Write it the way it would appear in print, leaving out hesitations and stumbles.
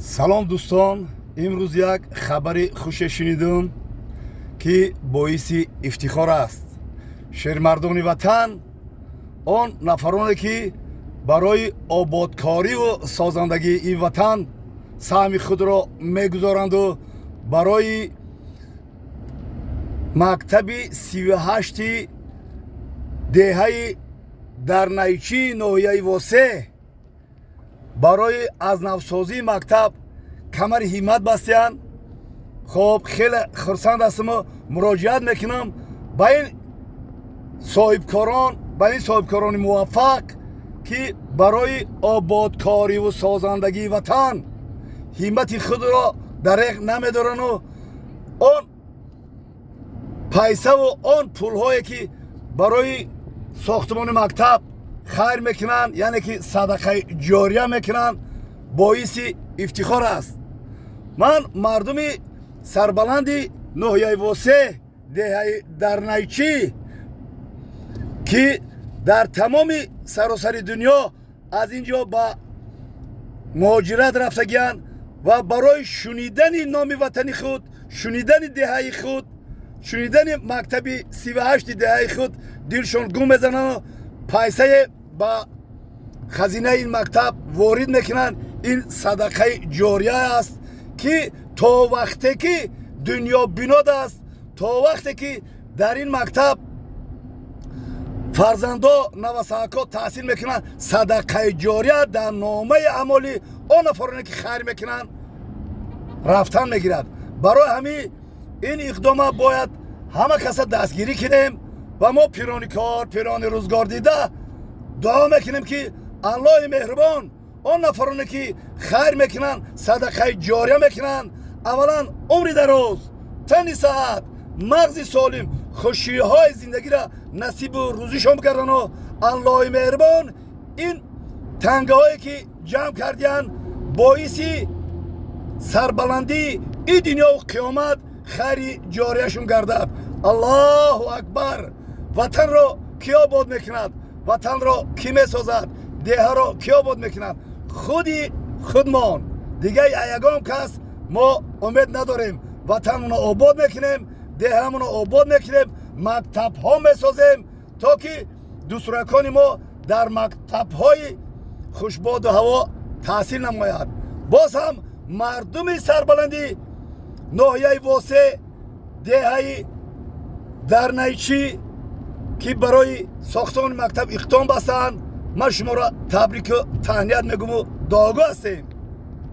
салом дӯстон, имрӯз як хабари хуше шунидум ки боиси ифтихор аст. шермардони ватан он нафароне ки барои ободкориву созандагии ин ватан саҳми худро мегузоранду барои мактаби 38 деҳаи дарнайчии ноҳияи восе барои азнавсозии мактаб камари ҳиммат бастиянд. хоб хеле хурсанд ҳастам, муроҷиат мекунам ба ин соҳибкорони муваффақ ки барои ободкориву созандагии ватан ҳиммати худро дареғ намедорану он пайсаву он пулҳое ки барои сохтмони мактаб хайр мекунанд, яъне ки садақаи ҷория мекунанд, боиси ифтихор аст. ман мардуми сарбаланди ноҳияи восе деҳаи дарнайчӣ ки дар тамоми саросари дунё аз ин ҷо ба муҳоҷират рафтагиянд ва барои шунидани номи ватани худ, шунидани деҳаи худ, шунидани мактаби 38 деҳаи худ дилшон гум мезананд, пайсае ба хазинаи ин мактаб ворид мекунанд. ин садақаи ҷория аст ки то вақте ки дунё бинод аст, то вақте ки дар ин мактаб фарзандо навасаҳако таҳсил мекунанд, садақаи ҷория дар номаи аъмоли он нафароне ки хайр мекунанд рафтан мегирад. барои ҳамин ин иқдома бояд ҳама каса дастгирӣ кунем ва мо пирони кор, пирони рӯзгордида дуо мекунем ки аллоҳи меҳрубон он нафароне ки хайр мекунанд, садақаи ҷория мекунанд, аввалан умри дароз, тани саҳат, мағзи солим, хушиҳои зиндагиро насибу рӯзишон бигардону аллоҳи меҳрубон ин тангаҳое ки ҷамъ кардиянд боиси сарбаландии ин дунёву қиёмат хайри ҷорияшон гардад. аллоҳу акбар. ватанро ки обод мекунад? ватанро ки месозад? деҳаро ки обод мекунад? худи худмон. дига ягон кас мо умед надорем. ватанмонро обод мекунем, деҳамонро обод мекунем, мактабҳо месозем то ки дустуракони мо дар мактабҳои хушбоду ҳаво таҳсил намояд. боз ҳам мардуми сарбаланди ноҳияи восе деҳаи дарнайчӣ ки барои сохтмони мактаб иқдом бастанд, ман шуморо табрику таҳният мегӯму дуогӯ ҳастем.